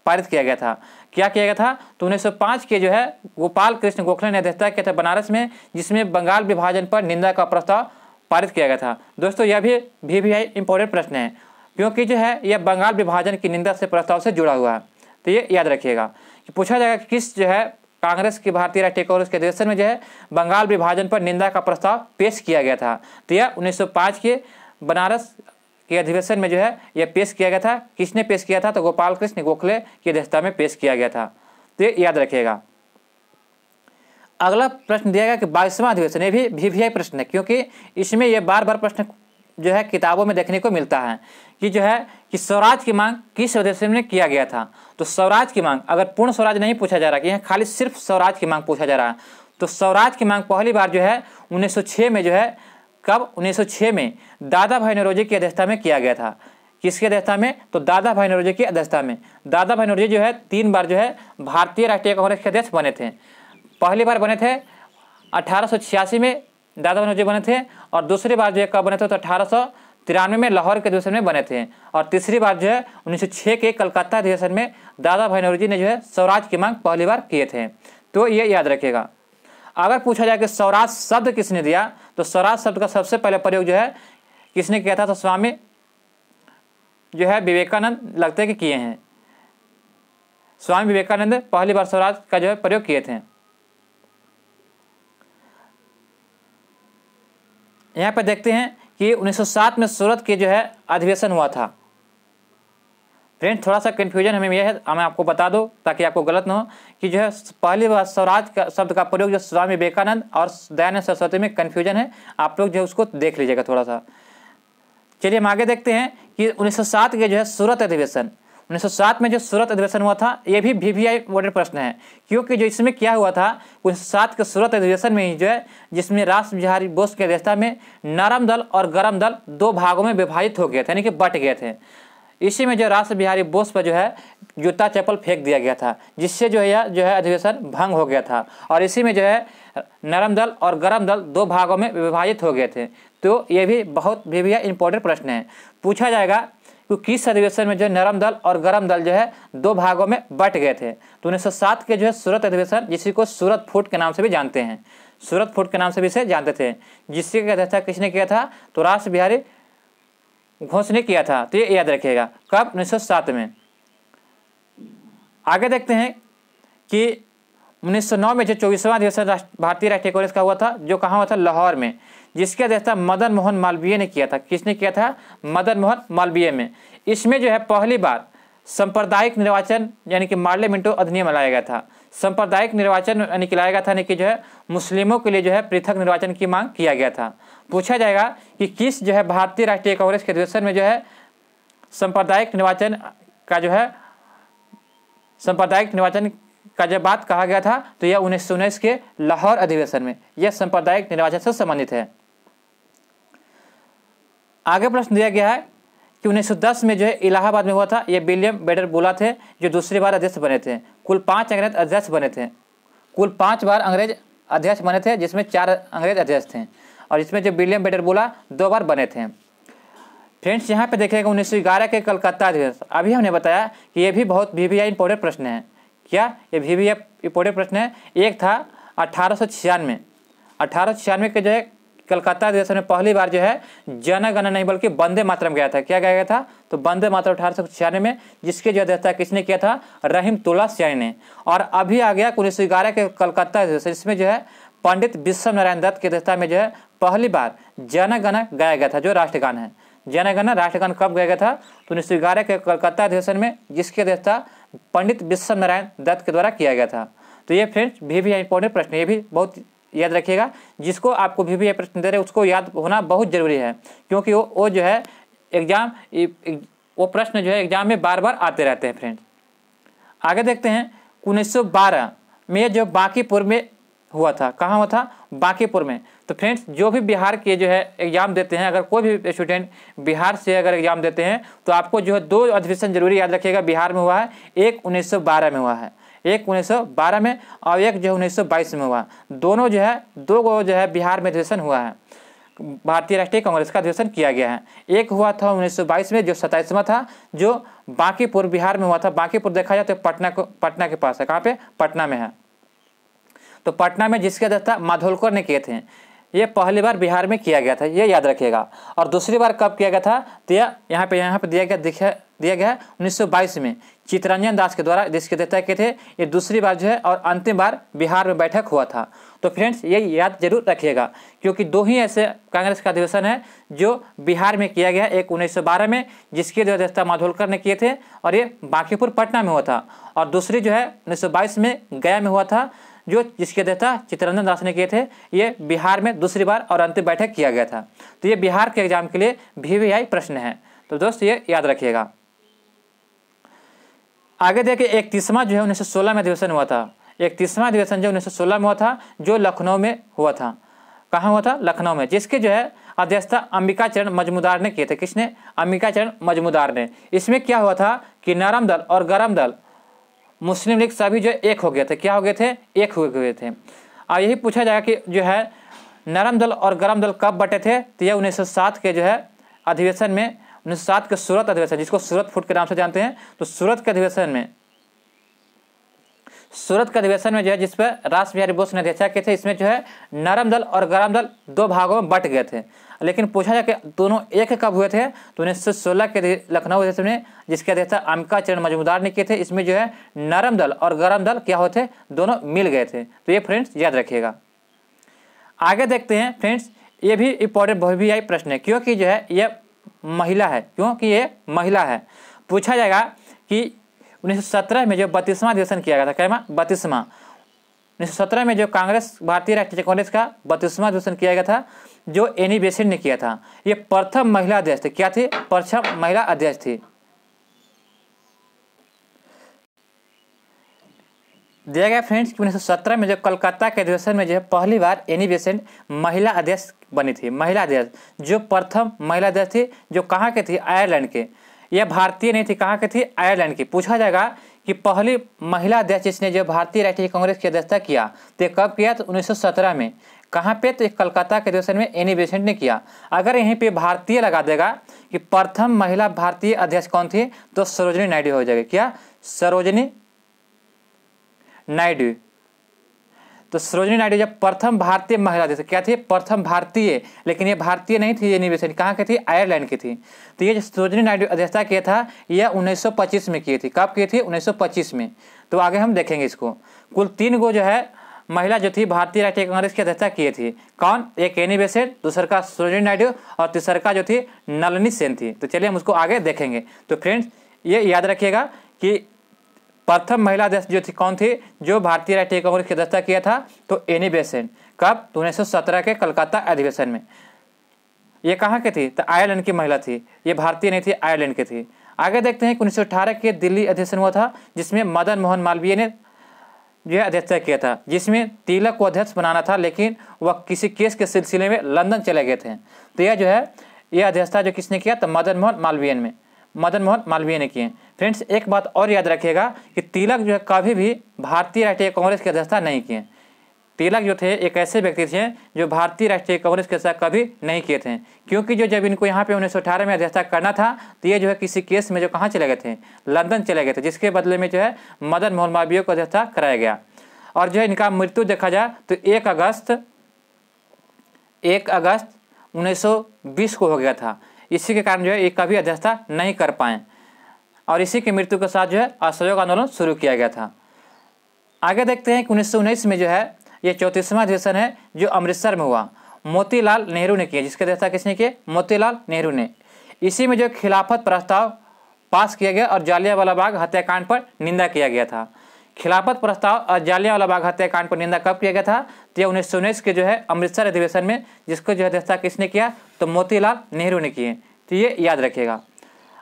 पारित किया गया था। क्या किया गया था, तो 1905 के जो है गोपाल कृष्ण गोखले ने अध्यक्षता किया था बनारस में, जिसमें बंगाल विभाजन पर निंदा का प्रस्ताव पारित किया गया था। दोस्तों यह भी इंपॉर्टेंट प्रश्न है, क्योंकि जो है यह बंगाल विभाजन की निंदा से प्रस्ताव से जुड़ा हुआ है। तो ये याद रखिएगा कि पूछा जाएगा कि किस जो है कांग्रेस की भारतीय राष्ट्रीय कांग्रेस के अधिवेशन में जो है बंगाल विभाजन पर निंदा का प्रस्ताव पेश किया गया था। तो यह 1905 के बनारस के अधिवेशन में जो है यह पेश किया गया था। किसने पेश किया था, तो गोपाल कृष्ण गोखले की अध्यक्षता में पेश किया गया था। तो ये याद रखिएगा। अगला प्रश्न दिया गया कि 22वां अधिवेशन, ये भी VVI प्रश्न है, क्योंकि इसमें यह बार बार प्रश्न जो है किताबों में देखने को मिलता है कि जो है कि स्वराज की मांग किस अधिवेशन में किया गया था। तो स्वराज की मांग, अगर पूर्ण स्वराज नहीं पूछा जा रहा कि यहाँ खाली सिर्फ स्वराज की मांग पूछा जा रहा है, तो स्वराज की मांग पहली बार जो है 1906 में जो है, कब, 1906 में दादा भाई नौरोजी की अध्यक्षता में किया गया था। किसकी अध्यक्षता में, तो दादा भाई नौरोजी की अध्यक्षता में। दादा भाई नौरोजी जो है 3 बार जो है भारतीय राष्ट्रीय कांग्रेस के अध्यक्ष बने थे। पहली बार बने थे 1886 में दादा भाई नौरोजी बने थे, और दूसरी बार जो है कब बने थे, तो 1893 में लाहौर के अधिवेशन में बने थे, और तीसरी बार जो है 1906 के कलकत्ता अधिवेशन में दादा भाई नौरोजी ने जो है स्वराज की मांग पहली बार किए थे। तो ये याद रखिएगा। अगर पूछा जाए कि स्वराज शब्द किसने दिया, तो स्वराज शब्द का सबसे पहले प्रयोग जो है किसने किया था, तो स्वामी जो है विवेकानंद लगते हैं कि किए हैं। स्वामी विवेकानंद पहली बार स्वराज का जो है प्रयोग किए थे। यहाँ पर देखते हैं कि 1907 में सूरत के जो है अधिवेशन हुआ था। फ्रेंड्स थोड़ा सा कन्फ्यूजन हमें यह है, मैं आपको बता दूं ताकि आपको गलत ना हो, कि जो है पहली बार स्वराज का शब्द का प्रयोग जो स्वामी विवेकानंद और दयानंद सरस्वती में कन्फ्यूजन है, आप लोग जो है उसको देख लीजिएगा थोड़ा सा। चलिए हम आगे देखते हैं कि 1907 के जो है सूरत अधिवेशन, 1907 में जो सूरत अधिवेशन हुआ था, ये भी VVI वोटेड प्रश्न है, क्योंकि जो इसमें क्या हुआ था 1907 के सूरत अधिवेशन में ही जो है, जिसमें रास बिहारी बोस की अध्यक्षता में नरम दल और गरम दल 2 भागों में विभाजित हो गए थे, यानी कि बट गए थे। इसी में जो रास बिहारी बोस पर जो है जूता चप्पल फेंक दिया गया था, जिससे जो है अधिवेशन भंग हो गया था, और इसी में जो है नरम दल और गरम दल 2 भागों में विभाजित हो गए थे। तो ये भी बहुत VVI इंपॉर्टेंट प्रश्न है। पूछा जाएगा कि किस अधिवेशन में जो नरम दल और गरम दल जो है दो भागों में बट गए थे। तो 1907 के जो है सूरत अधिवेशन, जिसी को सूरत फूट के नाम से भी जानते हैं, सूरत फूट के नाम से भी इसे जानते थे, जिसकी अध्यक्षता किसने किया था? तो रास बिहारी घोष ने किया था। तो ये याद रखिएगा, कब? 1907 में। आगे देखते हैं कि 1909 में जो 24वां अधिवेशन भारतीय राष्ट्रीय कांग्रेस का हुआ था, जो कहाँ हुआ था? लाहौर में, जिसकी अध्यक्षता मदन मोहन मालवीय ने किया था। किसने किया था? मदन मोहन मालवीय में। इसमें जो है पहली बार सांप्रदायिक निर्वाचन यानी कि पार्लियामेंटो अधिनियम लाया गया था। सांप्रदायिक निर्वाचन यानी कि लाया गया था, यानी कि जो है मुस्लिमों के लिए जो है पृथक निर्वाचन की मांग किया गया था। पूछा जाएगा कि किस जो है भारतीय राष्ट्रीय कांग्रेस के अधिवेशन में जो है सांप्रदायिक निर्वाचन का जो है सांप्रदायिक निर्वाचन का जब बात कहा गया था, तो यह 1919 के लाहौर अधिवेशन में यह सांप्रदायिक निर्वाचन से संबंधित है। आगे प्रश्न दिया गया है कि 1910 में जो है इलाहाबाद में हुआ था, ये विलियम बेडर बुला थे जो दूसरी बार अध्यक्ष बने थे। कुल 5 अंग्रेज अध्यक्ष बने थे, कुल 5 बार अंग्रेज अध्यक्ष बने थे, जिसमें 4 अंग्रेज अध्यक्ष थे, और इसमें जो विलियम बेडर बुला 2 बार बने थे। फ्रेंड्स यहाँ पे देखिएगा 1911 के कलकत्ता अधिवेशन, अभी हमने बताया कि ये भी बहुत VVI इंपॉर्टेंट प्रश्न है। क्या ये VVI इंपॉर्टेंट प्रश्न है? एक था 1896 के जो है कलकत्ता अधिवेशन में पहली बार जो है जन गण नहीं बल्कि वंदे मातरम गया था। क्या गया था? तो वंदे मातरम 1896 में, जिसके जो अध्यक्षता किसने किया था? रहीमतुल्लाह सियानी ने। और अभी आ गया 1911 के कलकत्ता अधिवेशन, इसमें जो है पंडित विश्व नारायण दत्त की अध्यक्षता में जो है पहली बार जन गण गाया गया था, जो राष्ट्रगान है। जन गण राष्ट्रगान कब गाया गया था? तो 1911 के कलकत्ता अधिवेशन में, जिसकी अध्यक्षता पंडित विश्व नारायण दत्त के द्वारा किया गया था। तो ये फ्रेंड्स VVI इंपॉर्टेंट प्रश्न, ये भी बहुत याद रखिएगा। जिसको आपको VVI प्रश्न दे रहे उसको याद होना बहुत जरूरी है, क्योंकि वो जो है एग्जाम, वो प्रश्न जो है एग्जाम में बार बार आते रहते हैं। फ्रेंड्स आगे देखते हैं 1912 में जो बांकीपुर में हुआ था। कहाँ हुआ था? बांकीपुर में। तो फ्रेंड्स जो भी बिहार के जो है एग्जाम देते हैं, अगर कोई भी स्टूडेंट बिहार से अगर एग्जाम देते हैं, तो आपको जो है 2 अधिवेशन जरूरी याद रखिएगा बिहार में हुआ है। एक 1912 में हुआ है, एक 1912 में, और एक जो है 1922 में हुआ। दोनों जो है 2 गो जो है बिहार में अधिवेशन हुआ है, भारतीय राष्ट्रीय कांग्रेस का अधिवेशन किया गया है। एक हुआ था 1922 में, जो 27वां था, जो बांकीपुर बिहार में हुआ था। बांकीपुर देखा जाए तो पटना के पास है। कहाँ पे? पटना में है। तो पटना में जिसके अध्यक्षता माधोलकर ने किए थे, ये पहली बार बिहार में किया गया था, ये याद रखिएगा। और दूसरी बार कब किया गया था? तो यहाँ पे दिया गया है 1922 में चित्तरंजन दास के द्वारा, जिसके अध्यक्षता किए थे। ये दूसरी बार जो है और अंतिम बार बिहार में बैठक हुआ था। तो फ्रेंड्स ये याद जरूर रखिएगा, क्योंकि 2 ही ऐसे कांग्रेस का अधिवेशन है जो बिहार में किया गया। एक 1912 में, जिसकी अध्यक्षता माधोलकर ने किए थे, और ये बांकीपुर पटना में हुआ था। और दूसरी जो है 1922 में गया में हुआ था, जो जिसके अध्यक्षता चित्तरंजन दास ने किए थे। ये बिहार में दूसरी बार और अंतिम बैठक किया गया था। तो ये बिहार के एग्जाम के लिए VVI प्रश्न है, तो दोस्त ये याद रखिएगा। आगे देखिए 31वां जो है 1916 में अधिवेशन हुआ था। 31वां अधिवेशन जो 1916 में हुआ था, जो लखनऊ में हुआ था। कहाँ हुआ था? लखनऊ में, जिसके जो है अध्यक्षता अंबिका चरण मजमूदार ने किए थे। किसने? अंबिका चरण मजमूदार ने। इसमें क्या हुआ था कि नरम दल और गरम दल, मुस्लिम लीग सभी जो एक हो गए थे। क्या हो गए थे? एक हो गए थे। और यही पूछा जाएगा कि जो है नरम दल और गरम दल कब बटे थे? तो यह 1907 के जो है अधिवेशन में, 1907 के सूरत अधिवेशन, जिसको सूरत फूट के नाम से जानते हैं। तो सूरत के अधिवेशन में जो है, जिस पर रास बिहारी बोस ने अध्यक्षता किए थे, इसमें जो है नरम दल और गरम दल 2 भागों में बट गए थे। लेकिन पूछा जाए कि दोनों एक कब हुए थे? तो 1916 के लखनऊ अधिवेशन में, जिसके अध्यक्षता अंबिका चरण मजमूदार ने किए थे। इसमें जो है नरम दल और गरम दल क्या होते थे? दोनों मिल गए थे। तो ये फ्रेंड्स याद रखिएगा। आगे देखते हैं फ्रेंड्स, ये भी इंपॉर्टेंट VVI प्रश्न है, क्योंकि जो है ये महिला है, क्योंकि ये महिला है। पूछा जाएगा कि 1917 में जो 32वां अधिवेशन किया गया था, क्या? 32वां 1917 में जो कांग्रेस, भारतीय राष्ट्रीय कांग्रेस का 32वां अधिवेशन किया गया था, जो एनी बेसेंट ने किया था। ये प्रथम महिला अध्यक्ष थी। क्या थी? प्रथम महिला अध्यक्ष थी। दिया गया फ्रेंड्स कि 1917 में जो कलकत्ता के अधिवेशन में जो है पहली बार एनी बेसेंट महिला अध्यक्ष बनी थी। महिला अध्यक्ष जो प्रथम महिला अध्यक्ष थी, जो कहाँ के थी? आयरलैंड के। यह भारतीय नहीं थी, कहाँ की थी? आयरलैंड की। पूछा जाएगा कि पहली महिला अध्यक्ष जिसने जो भारतीय राष्ट्रीय कांग्रेस की अध्यक्षता किया, तो कब किया? तो 1917 में। कहाँ पे? तो कलकत्ता के अधिवेशन में एनी बेसेंट ने किया। अगर यहीं पे भारतीय लगा देगा, कि प्रथम महिला भारतीय अध्यक्ष कौन थी, तो सरोजिनी नायडू हो जाएगी। क्या, सरोजिनी नायडू। तो सरोजिनी नायडू जब प्रथम भारतीय महिला अध्यक्ष क्या थी, प्रथम भारतीय, लेकिन ये भारतीय नहीं थी, ये निवेशन कहाँ की थी, आयरलैंड की थी। तो ये जो सरोजिनी नायडू अध्यक्षता किया था यह 1925 में की थी। कब की थी, 1925 में। तो आगे हम देखेंगे इसको। कुल 3 गो जो है महिला जो थी भारतीय राष्ट्रीय कांग्रेस की अध्यक्षता किए थी। कौन, एक एनी बेसेंट, दूसरा का सरोजिनी नायडू और तीसरा का जो थी नलिनी सेन थी। तो चलिए हम उसको आगे देखेंगे। तो फ्रेंड्स ये याद रखिएगा कि प्रथम महिला अध्यक्ष जो थी कौन थी, जो भारतीय राष्ट्रीय कांग्रेस की अध्यक्षता किया था, तो एनी बेसेंट। कब, 1917 के कलकत्ता अधिवेशन में। ये कहाँ की थी, तो आयरलैंड की महिला थी, ये भारतीय नहीं थी, आयरलैंड की थी। आगे देखते हैं कि 1918 के दिल्ली अधिवेशन हुआ था, जिसमें मदन मोहन मालवीय ने जो है अध्यक्षता किया था, जिसमें तिलक को अध्यक्ष बनाना था, लेकिन वह किसी केस के सिलसिले में लंदन चले गए थे। तो यह जो है ये अध्यक्षता जो किसने किया, तो मदन मोहन मालवीय ने किए। फ्रेंड्स एक बात और याद रखिएगा कि तिलक जो है कभी भी भारतीय राष्ट्रीय कांग्रेस की अध्यक्षता नहीं किए। तिलक जो थे एक ऐसे व्यक्ति थे जो भारतीय राष्ट्रीय कांग्रेस के साथ कभी नहीं किए थे, क्योंकि जो जब इनको यहाँ पे 1918 में अध्यक्षता करना था तो ये जो है किसी केस में जो कहाँ चले गए थे, लंदन चले गए थे, जिसके बदले में जो है मदन मोहन मालवीय को अध्यक्षता कराया गया। और जो है इनका मृत्यु देखा जाए तो 1 अगस्त 1920 को हो गया था। इसी के कारण जो है ये कभी अध्यक्षता नहीं कर पाए और इसी की मृत्यु के साथ जो है असहयोग आंदोलन शुरू किया गया था। आगे देखते हैं कि 1919 में जो है ये 34वां अधिवेशन है जो अमृतसर में हुआ, मोतीलाल नेहरू ने किया। जिसकी अध्यक्षता किसने की, मोतीलाल नेहरू ने। इसी में जो खिलाफत प्रस्ताव पास किया गया और जालियांवाला बाग हत्याकांड पर निंदा किया गया था। खिलाफत प्रस्ताव और जालियांवाला बाग हत्याकांड पर निंदा कब किया गया था, तो यह 1919 के जो है अमृतसर अधिवेशन में, जिसको जो है अध्यक्षता किसने किया, तो मोतीलाल नेहरू ने किए। तो ये याद रखिएगा।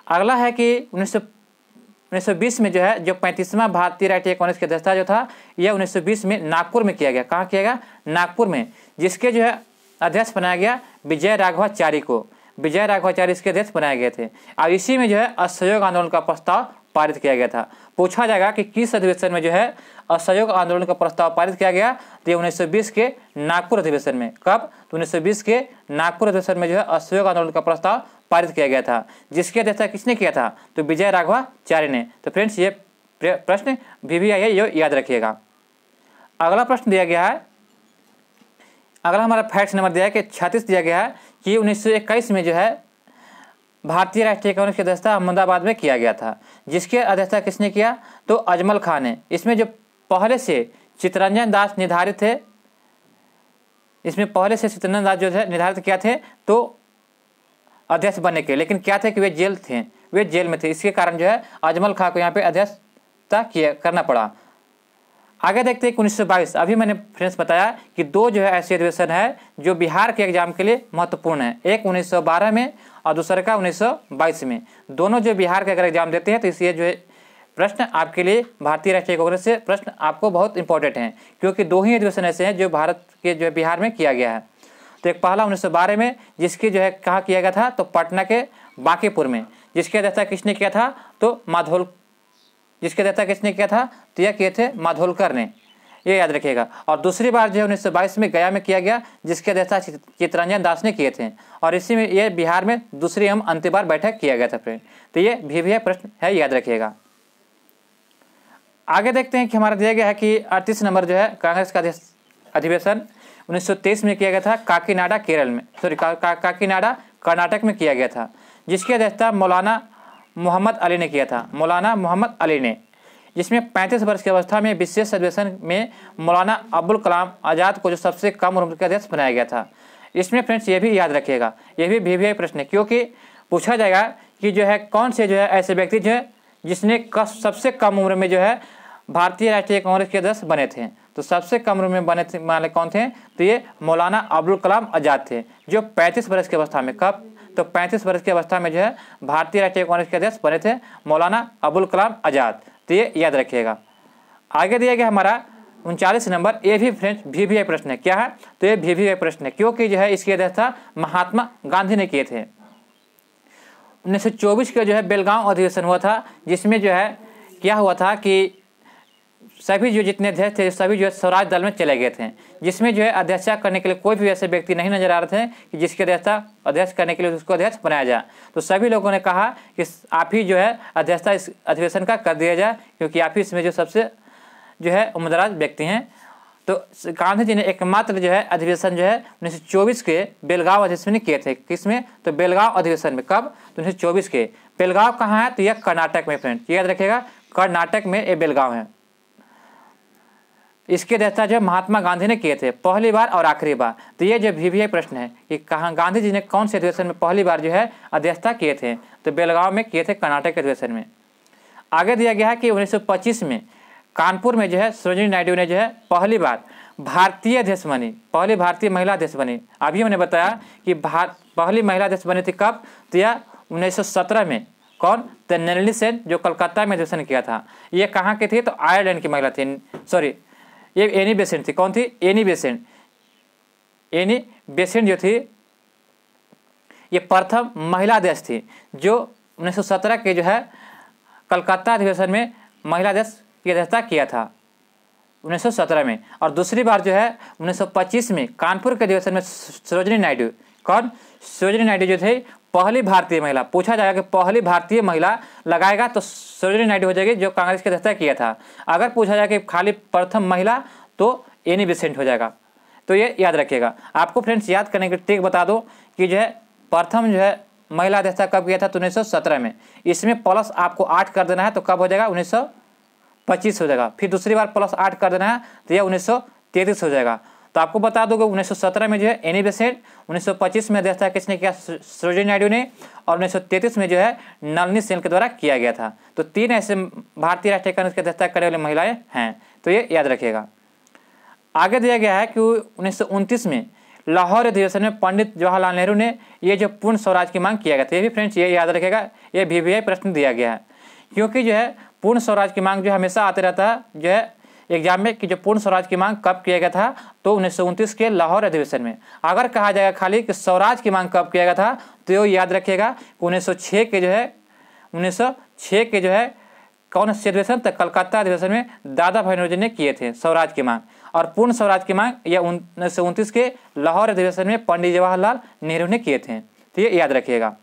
अगला है कि 1920 में जो है जो 35वां भारतीय राष्ट्रीय कांग्रेस की अध्यक्षता जो था यह 1920 में नागपुर में किया गया। कहाँ किया गया, नागपुर में, जिसके जो है अध्यक्ष बनाया गया विजय राघवाचारी को। विजय राघवाचारी इसके अध्यक्ष बनाए गए थे और इसी में जो है असहयोग आंदोलन का प्रस्ताव पारित किया गया था। पूछा जाएगा कि किस अधिवेशन में जो है असहयोग आंदोलन का प्रस्ताव पारित किया गया, तो ये 1920 के नागपुर अधिवेशन में। कब, तो 1920 के नागपुर अधिवेशन में जो है असहयोग आंदोलन का प्रस्ताव पारित किया गया था, जिसकी अध्यक्षता किसने किया था, तो विजय राघवाचारी ने। तो फ्रेंड्स ये प्रश्न भी है, ये याद रखिएगा। अगला प्रश्न दिया गया है, अगला हमारा फैक्ट नंबर दिया है कि 36 दिया गया है कि 1921 में जो है भारतीय राष्ट्रीय कांग्रेस की अध्यक्षता अहमदाबाद में किया गया था, जिसके अध्यक्षता किसने किया, तो अजमल खान ने। इसमें जो पहले से चित्तरंजन दास निर्धारित थे, इसमें पहले से चित्तरंजन दास जो है निर्धारित क्या थे, तो अध्यक्ष बनने के, लेकिन क्या थे कि वे जेल में थे। इसके कारण जो है अजमल खान को यहाँ पे अध्यक्षता करना पड़ा। आगे देखते हैं 1922। अभी मैंने फ्रेंड्स बताया कि 2 जो है ऐसे अधिवेशन है जो बिहार के एग्जाम के लिए महत्वपूर्ण है, एक 1912 में और दूसरे का 1922 में। दोनों जो बिहार के अगर एग्जाम देते हैं तो इसलिए जो है प्रश्न आपके लिए भारतीय राष्ट्रीय कांग्रेस से प्रश्न आपको बहुत इंपॉर्टेंट हैं, क्योंकि 2 ही अधिवेशन ऐसे हैं जो भारत के जो है बिहार में किया गया है। तो एक पहला 1912 में, जिसकी जो है कहाँ किया गया था, तो पटना के बांकीपुर में। जिसकी अध्यक्षता किसने किया था, तो जिसकी अध्यक्षता किसने किया था, तो यह किए थे माधोलकर ने, ये याद रखिएगा। और दूसरी बार जो है 1922 में गया में किया गया, जिसकी अध्यक्षता चित्तरंजन दास ने किए थे। और इसी में ये बिहार में दूसरी अंतिम बार बैठक किया गया था फ्रेंड। तो ये भी प्रश्न है, याद रखिएगा। आगे देखते हैं कि हमारा दिया गया है कि 38 नंबर जो है कांग्रेस का अधिवेशन 1923 में किया गया था, काकीनाडा केरल में, सॉरी काकीनाडा कर्नाटक में किया गया था, जिसकी अध्यक्षता मौलाना मोहम्मद अली ने किया था, मौलाना मोहम्मद अली ने। जिसमें 35 वर्ष की अवस्था में विशेष अधिवेशन में मौलाना अब्दुल कलाम आज़ाद को जो सबसे कम उम्र के अध्यक्ष बनाया गया था। इसमें फ्रेंड्स ये भी याद रखिएगा, ये भी VVI प्रश्न है, क्योंकि पूछा जाएगा कि जो है कौन से जो है ऐसे व्यक्ति जो है जिसने सबसे कम उम्र में जो है भारतीय राष्ट्रीय कांग्रेस के अध्यक्ष बने थे। तो सबसे कम उम्र में बने थे माने कौन थे, तो ये मौलाना अब्दुल कलाम आज़ाद थे, जो 35 वर्ष की अवस्था में, कब, तो 35 वर्ष की अवस्था में जो है भारतीय राष्ट्रीय कांग्रेस के अध्यक्ष बने थे मौलाना अब्दुल कलाम आज़ाद। तो ये याद रखिएगा। आगे दिया गया हमारा 39 नंबर, ये भी फ्रेंड्स VVI प्रश्न है। क्या है, तो ये VVI प्रश्न है, क्योंकि जो है इसकी अध्यक्षता महात्मा गांधी ने किए थे। 1924 का जो है बेलगांव अधिवेशन हुआ था, जिसमें जो है क्या हुआ था कि सभी जो जितने अध्यक्ष थे सभी जो है स्वराज दल में चले गए थे, जिसमें जो है अध्यक्षता करने के लिए कोई भी ऐसे व्यक्ति नहीं नजर आ रहे थे कि जिसके अध्यक्ष करने के लिए उसको अध्यक्ष बनाया जाए। तो सभी लोगों ने कहा कि आप ही जो है अध्यक्षता इस अधिवेशन का कर दिया जाए, क्योंकि आप ही इसमें जो सबसे जो है उम्रदराज व्यक्ति हैं। तो गांधी जी ने एकमात्र जो है अधिवेशन जो है 1924 के बेलगांव अधिवेशन में किए थे। किसमें? तो बेलगांव अधिवेशन में। कब? तो 1924 के। बेलगांव कहाँ है? तो यह कर्नाटक में फ्रेंड, याद रखिएगा, कर्नाटक में ये बेलगांव है। इसके अध्यक्षता जो महात्मा गांधी ने किए थे पहली बार और आखिरी बार। तो ये जो VVI प्रश्न है कि कहाँ गांधी जी ने कौन से अधिवेशन में पहली बार जो है अध्यक्षता किए थे? तो बेलगांव में किए थे, कर्नाटक के अधिवेशन में। आगे दिया गया है कि 1925 में कानपुर में जो है सरोजिनी नायडू ने जो है पहली बार भारतीय अध्यक्ष बनी, पहली भारतीय महिला अध्यक्ष बनी। अभी हमने बताया कि पहली महिला अध्यक्ष बनी थी कब? तो यह 1917 में। कौन? तो नलिनी सेन, जो कलकत्ता में अधिवेशन किया था। ये कहाँ की थी? तो आयरलैंड की महिला थी, सॉरी ये एनी बेसेंट थी। कौन थी? Annie Besant. एनी बेसेंट जो थी ये प्रथम महिला अध्यक्ष थी, जो 1917 के जो है कलकत्ता अधिवेशन में महिला अध्यक्ष की अध्यक्षता किया था 1917 में। और दूसरी बार जो है 1925 में कानपुर के अधिवेशन में सरोजिनी नायडू। कौन? सरोजिनी नायडू जो थे पहली भारतीय महिला। पूछा जाएगा कि पहली भारतीय महिला लगाएगा तो सरोजिनी नायडू हो जाएगी, जो कांग्रेस की अध्यक्षता किया था। अगर पूछा जाए कि खाली प्रथम महिला तो एनी बेसेंट हो जाएगा। तो ये याद रखिएगा। आपको फ्रेंड्स याद करने की ट्रिक बता दो कि जो है प्रथम जो है महिला अध्यक्षता कब किया था? तो 1917 में। इसमें प्लस आपको 8 कर देना है, तो कब हो जाएगा? 1925 हो जाएगा। फिर दूसरी बार प्लस 8 कर देना है तो यह 1933 हो जाएगा। तो आपको बता दो कि 1917 में जो है एनी बेसेंट, 1925 में अध्यक्षता किसने किया? सरोजिनी नायडू ने, और 1933 में जो है नलिनी सेन के द्वारा किया गया था। तो 3 ऐसे भारतीय राष्ट्रीय कांग्रेस की अध्यक्षता करने वाली महिलाएं हैं, तो ये याद रखिएगा। आगे दिया गया है कि 1929 में लाहौर अधिवेशन में पंडित जवाहरलाल नेहरू ने ये जो पूर्ण स्वराज की मांग किया गया था। ये भी फ्रेंड्स ये याद रखेगा, ये VVI प्रश्न दिया गया है, क्योंकि जो है पूर्ण स्वराज की मांग जो हमेशा आते रहता है जो है एग्जाम में कि जो पूर्ण स्वराज की मांग कब किया गया था? तो 1929 के लाहौर अधिवेशन में। अगर कहा जाएगा खाली कि स्वराज की मांग कब किया गया था, तो ये याद रखिएगा कि 1906 के जो है कौन से अधिवेशन? तो कलकत्ता अधिवेशन में दादा भाई नौरोजी ने किए थे स्वराज की मांग। और पूर्ण स्वराज की मांग यह 1929 के लाहौर अधिवेशन में पंडित जवाहरलाल नेहरू ने किए थे। तो ये याद रखिएगा।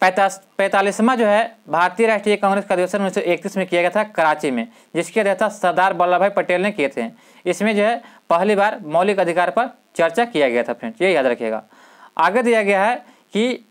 45वां जो है भारतीय राष्ट्रीय कांग्रेस का अधिवेशन 1931 में किया गया था कराची में, जिसकी अध्यक्षता सरदार वल्लभ भाई पटेल ने किए थे। इसमें जो है पहली बार मौलिक अधिकार पर चर्चा किया गया था फ्रेंड्स, ये याद रखिएगा। आगे दिया गया है कि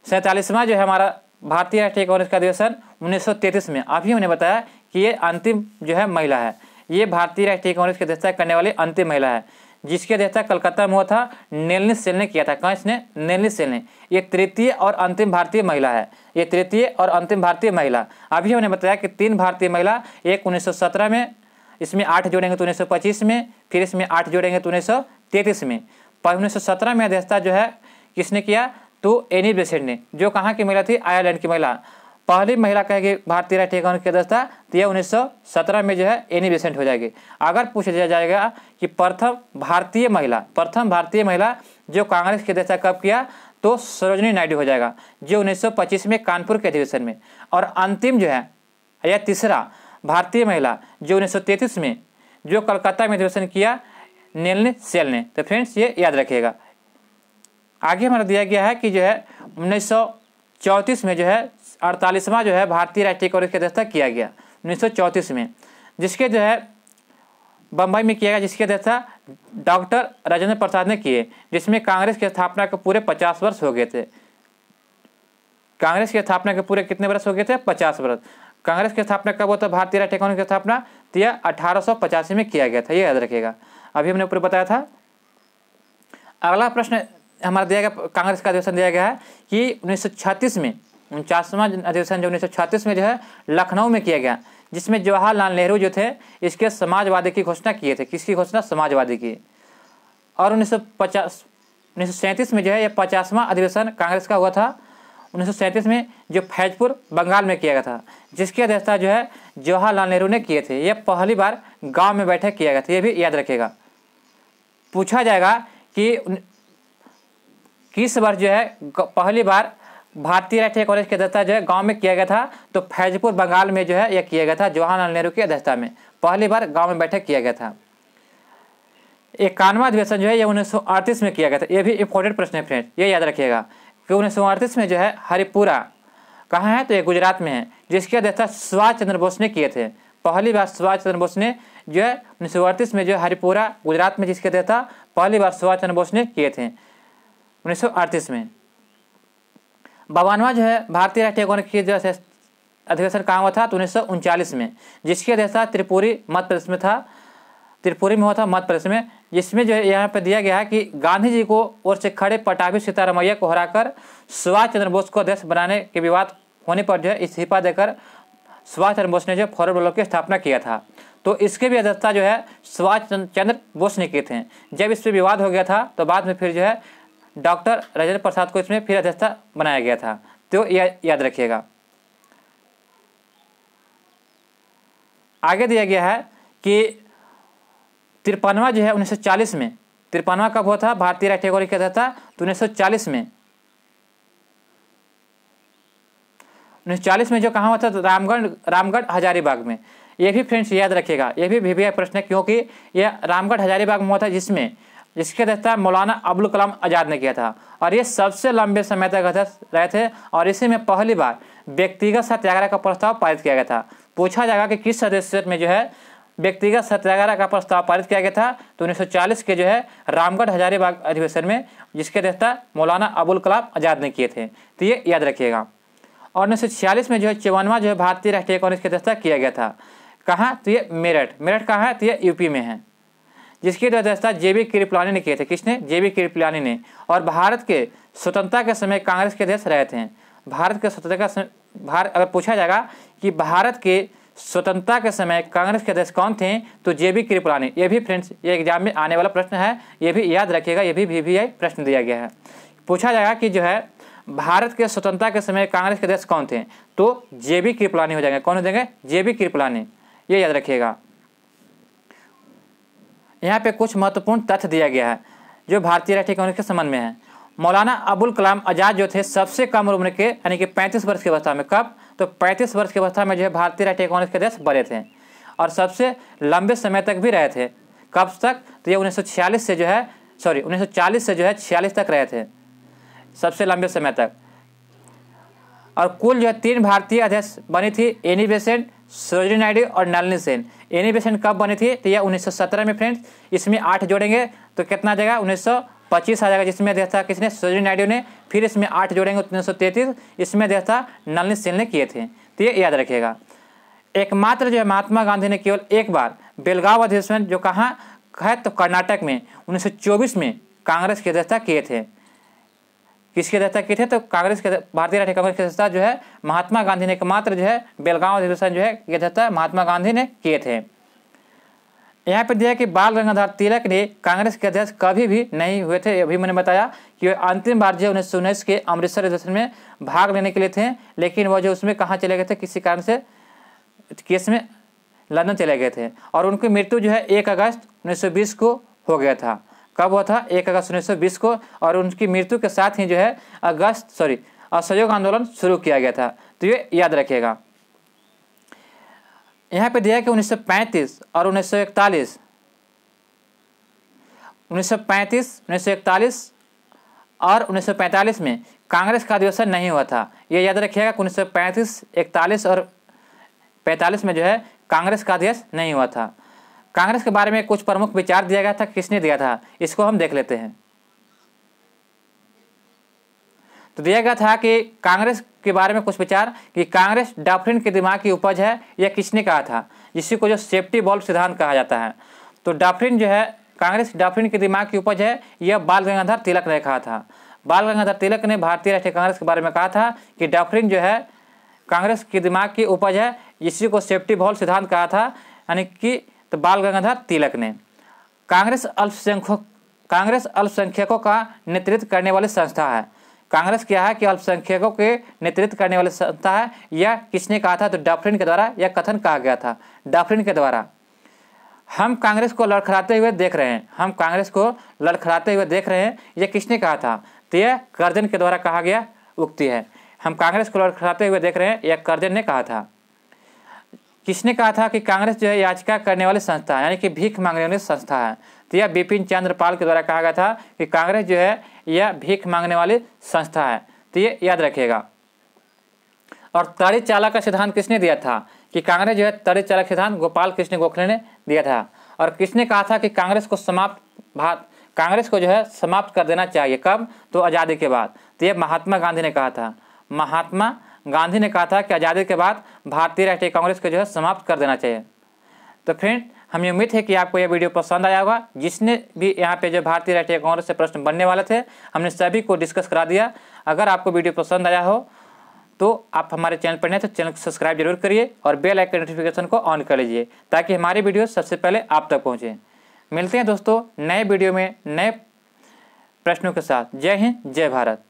47वां जो है हमारा भारतीय राष्ट्रीय कांग्रेस का अधिवेशन 1933 में। अभी हमने बताया कि ये अंतिम जो है महिला है, ये भारतीय राष्ट्रीय कांग्रेस की अध्यक्षता करने वाली अंतिम महिला है, जिसकी अध्यक्षता कलकत्ता में हुआ था। नलिनी सेन ने किया था। कहाँ? इसने नलिनी सेन ने। ये तृतीय और अंतिम भारतीय महिला है, ये तृतीय और अंतिम भारतीय महिला। अभी हमने बताया कि 3 भारतीय महिला, एक 1917 में, इसमें 8 जोड़ेंगे तो 1925 में, फिर इसमें 8 जोड़ेंगे तो 1933 में। पर 1917 में अध्यक्षता जो है किसने किया? तो एनी बेसेंट ने, जो कहाँ की महिला थी? आयरलैंड की महिला। पहली महिला कहेगी भारतीय राष्ट्रीय कांग्रेस की अध्यक्षता, तो यह 1917 में जो है एनी बेसेंट हो जाएगी। अगर पूछ लिया जाएगा कि प्रथम भारतीय महिला जो कांग्रेस की अध्यक्षता कब किया? तो सरोजिनी नायडू हो जाएगा, जो 1925 में कानपुर के अधिवेशन में। और अंतिम जो है यह तीसरा भारतीय महिला जो 1933 में जो कलकत्ता में अधिवेशन किया, नलिनी सेन ने। तो फ्रेंड्स ये याद रखिएगा। आगे हमारा दिया गया है कि जो है 1934 में जो है 48वां जो है भारतीय राष्ट्रीय कांग्रेस की अध्यक्षता किया गया 1934 में, जिसके जो है बम्बई में किया गया, जिसकी अध्यक्षता डॉक्टर राजेंद्र प्रसाद ने किए, जिसमें कांग्रेस की स्थापना के पूरे 50 वर्ष हो गए थे। कांग्रेस की स्थापना के पूरे कितने वर्ष हो गए थे? 50 वर्ष। कांग्रेस की स्थापना कब होता? भारतीय राष्ट्रीय कांग्रेस की स्थापना तो यह 1885 में किया गया था, ये याद रखिएगा। अभी हमने ऊपर बताया था। अगला प्रश्न हमारा दिया गया, कांग्रेस का अधिवेशन दिया गया है कि 1936 में 49वां अधिवेशन जो 1936 में जो है लखनऊ में किया गया, जिसमें जवाहरलाल नेहरू जो थे इसके समाजवादी की घोषणा किए थे। किसकी घोषणा? समाजवादी की। और 1937 में जो है यह 50वां अधिवेशन कांग्रेस का हुआ था 1937 में, जो फैजपुर बंगाल में किया गया था, जिसकी अध्यक्षता जो है जवाहरलाल नेहरू ने किए थे। यह पहली बार गांव में बैठक किया गया था, ये भी याद रखिएगा। पूछा जाएगा कि किस वर्ष जो है पहली बार भारतीय राष्ट्रीय कांग्रेस की अध्यक्षता जो है गांव में किया गया था, तो फैजपुर बंगाल में जो है यह किया गया था जवाहरलाल नेहरू की अध्यक्षता में। पहली बार गांव में बैठक किया गया था। 51वां अधिवेशन जो है ये 1938 में किया गया था। ये भी इंपॉर्टेंट प्रश्न है फ्रेंड्स, ये याद रखिएगा कि 1938 में जो है हरिपुरा कहाँ है, तो ये गुजरात में है, जिसकी अध्यक्षता सुभाष चंद्र बोस ने किए थे। पहली बार सुभाष चंद्र बोस ने जो है 1938 में जो हरिपुरा गुजरात में जिसकी अध्यक्षता पहली बार सुभाष चंद्र बोस ने किए थे 1938 में। 52वां जो है भारतीय राष्ट्रीय कांग्रेस की जो अधिवेशन कहाँ हुआ था, तो 1939 में, जिसकी अध्यक्षता त्रिपुरी मध्य प्रदेश में था, त्रिपुरी में हुआ था मध्य प्रदेश में। जिसमें जो है यहाँ पर दिया गया है कि गांधी जी को ओर से खड़े पटाभी सीतारामैया को हराकर सुभाष चंद्र बोस को अध्यक्ष बनाने के विवाद होने पर जो है इस्तीफा देकर सुभाष चंद्र बोस ने जो फॉरवर्ड ब्लॉक की स्थापना किया था। तो इसके भी अध्यक्षता जो है सुभाष चंद्र बोस ने किए थे। जब इस पर विवाद हो गया था तो बाद में फिर जो है डॉक्टर राजेंद्र प्रसाद को इसमें फिर अध्यक्षता बनाया गया था। तो यह याद रखिएगा। आगे दिया गया है कि 53वां जो है 1940 में, 53वां कब हुआ था भारतीय राष्ट्रीय कांग्रेस की अध्यक्षता, तो 1940 में। 1940 में जो कहाँ हुआ था, तो रामगढ़ हजारीबाग में। ये भी फ्रेंड्स याद रखिएगा, ये भी VVI प्रश्न है, क्योंकि यह रामगढ़ हजारीबाग में हुआ था जिसके अध्यक्षता मौलाना अबुल कलाम आज़ाद ने किया था। और ये सबसे लंबे समय तक अध्यक्ष रहे थे और इसी में पहली बार व्यक्तिगत सत्याग्रह का प्रस्ताव पारित किया गया था। पूछा जाएगा कि किस सदस्य में जो है व्यक्तिगत सत्याग्रह का प्रस्ताव पारित किया गया था, तो 1940 के जो है रामगढ़ हजारीबाग अधिवेशन में, जिसके अध्यक्षता मौलाना अबुल कलाम आज़ाद ने किए थे। तो ये याद रखिएगा। और 1946 में जो है 54वां जो है भारतीय राष्ट्रीय कांग्रेस की अध्यक्षता किया गया था। कहाँ, तो ये मेरठ कहाँ है, तो ये यूपी में है, जिसकी अध्यक्षता JB कृपलानी ने किए थे। किसने, JB कृपलानी ने। और भारत के स्वतंत्रता के समय कांग्रेस के अध्यक्ष रहे थे। भारत के स्वतंत्रता का अगर पूछा जाएगा कि भारत के स्वतंत्रता के समय कांग्रेस के अध्यक्ष कौन थे, तो JB कृपलानी। ये भी फ्रेंड्स ये एग्जाम में आने वाला प्रश्न है, ये भी याद रखिएगा, ये भी VVI प्रश्न दिया गया है। पूछा जाएगा कि जो है भारत के स्वतंत्रता के समय कांग्रेस के अध्यक्ष कौन थे, तो JB कृपलानी हो जाएंगे। कौन हो जाएंगे, JB कृपलानी, ये याद रखिएगा। यहाँ पे कुछ महत्वपूर्ण तथ्य दिया गया है जो भारतीय राष्ट्रीय कांग्रेस के संबंध में है। मौलाना अबुल कलाम आज़ाद जो थे सबसे कम उम्र के, यानी कि 35 वर्ष की अवस्था में, कब, तो 35 वर्ष की अवस्था में जो है भारतीय राष्ट्रीय कांग्रेस के अध्यक्ष बने थे और सबसे लंबे समय तक भी रहे थे। कब तक, तो ये 1940 से जो है 46 तक रहे थे, सबसे लंबे समय तक। और कुल जो है 3 भारतीय अध्यक्ष बनी थी, एनी बेसेंट, सरोजिनी नायडू और नलिनी सेन। एनी बेसेंट कब बनी थी, तो यह 1917 में फ्रेंड्स। इसमें 8 जोड़ेंगे तो कितना आ जाएगा, 1925 आ जाएगा, जिसमें अध्यक्षता किसने, सरोजिनी नायडू ने। फिर इसमें 8 जोड़ेंगे 1933, इसमें अध्यक्षता नलिनी सेन ने किए थे। तो ये याद रखिएगा। एकमात्र जो है महात्मा गांधी ने केवल एक बार बेलगांव अधिवेशन जो कहाँ है, तो कर्नाटक में 1924 में कांग्रेस की अध्यक्षता किए थे। किसकी अध्यक्षता किए थे, तो कांग्रेस के, भारतीय राष्ट्रीय कांग्रेस की अध्यक्षता जो है महात्मा गांधी ने एकमात्र जो है बेलगांव अधिवेशन जो है की अध्यक्षता महात्मा गांधी ने किए थे। यहाँ पर दिया कि बाल गंगाधर तिलक ने कांग्रेस के अध्यक्ष कभी भी नहीं हुए थे। अभी मैंने बताया कि अंतिम बार जो 1919 के अमृतसर अधिवेशन में भाग लेने के लिए थे, लेकिन वह जो उसमें कहाँ चले गए थे, किसी कारण से केस में लंदन चले गए थे। और उनकी मृत्यु जो है 1 अगस्त 1920 को हो गया था। कब हुआ था, 1 अगस्त 1920 को। और उनकी मृत्यु के साथ ही जो है असहयोग आंदोलन शुरू किया गया था। तो ये याद रखिएगा। यहाँ पे दिया कि 1935 और 1941 और 1945 में कांग्रेस का अधिवेशन नहीं हुआ था। ये याद रखिएगा कि 1935, 41 और 45 में जो है कांग्रेस का अध्यक्ष नहीं हुआ था। कांग्रेस के बारे में कुछ प्रमुख विचार दिया गया था, किसने दिया था, इसको हम देख लेते हैं। तो दिया गया था कि कांग्रेस के बारे में कुछ विचार कि कांग्रेस डॉक्ट्रिन के दिमाग की उपज है, यह किसने कहा था, जिसी को जो सेफ्टी बॉल्ब सिद्धांत कहा जाता है। तो डॉक्ट्रिन जो है कांग्रेस डॉक्ट्रिन के दिमाग की उपज है, यह बाल गंगाधर तिलक ने कहा था। बाल गंगाधर तिलक ने भारतीय राष्ट्रीय कांग्रेस के बारे में कहा था कि डॉक्ट्रिन जो है कांग्रेस के दिमाग की उपज है, इसी को सेफ्टी बॉल्ब सिद्धांत कहा था, यानी कि तो बाल गंगाधर तिलक ने। कांग्रेस अल्पसंख्यकों का नेतृत्व करने वाली संस्था है। कांग्रेस क्या है कि अल्पसंख्यकों के नेतृत्व करने वाली संस्था है। यह किसने कहा था, तो डॉक्ट्रिन के द्वारा यह कथन कहा गया था, डॉक्ट्रिन के द्वारा। हम कांग्रेस को लड़खड़ाते हुए देख रहे हैं, यह किसने कहा था, तो यह कर्जन के द्वारा कहा गया उक्ति है। हम कांग्रेस को लड़खड़ाते हुए देख रहे हैं, यह करजन ने कहा था। किसने कहा था कि कांग्रेस जो है याचिका करने वाली संस्था है, यानी कि भीख मांगने वाली संस्था है। तो यह बिपिन चंद्र पाल के द्वारा कहा गया था कि कांग्रेस जो है यह भीख मांगने वाली संस्था है। तो ये याद रखिएगा। और तड़ी चाला का सिद्धांत किसने दिया था कि कांग्रेस जो है तड़ी चाला सिद्धांत गोपाल कृष्ण गोखले ने दिया था। और किसने कहा था कि कांग्रेस को जो है समाप्त कर देना चाहिए, कब? तो आज़ादी के बाद। तो ये महात्मा गांधी ने कहा था। महात्मा गांधी ने कहा था कि आज़ादी के बाद भारतीय राष्ट्रीय कांग्रेस को जो है समाप्त कर देना चाहिए। तो फ्रेंड, हमें उम्मीद है कि आपको यह वीडियो पसंद आया होगा। जिसने भी यहाँ पे जो भारतीय राष्ट्रीय कांग्रेस से प्रश्न बनने वाले थे, हमने सभी को डिस्कस करा दिया। अगर आपको वीडियो पसंद आया हो तो आप हमारे चैनल पर नए तो चैनल को सब्सक्राइब जरूर करिए और बेल आइकन नोटिफिकेशन को ऑन कर लीजिए, ताकि हमारी वीडियो सबसे पहले आप तक पहुँचे। मिलते हैं दोस्तों नए वीडियो में नए प्रश्नों के साथ। जय हिंद, जय भारत।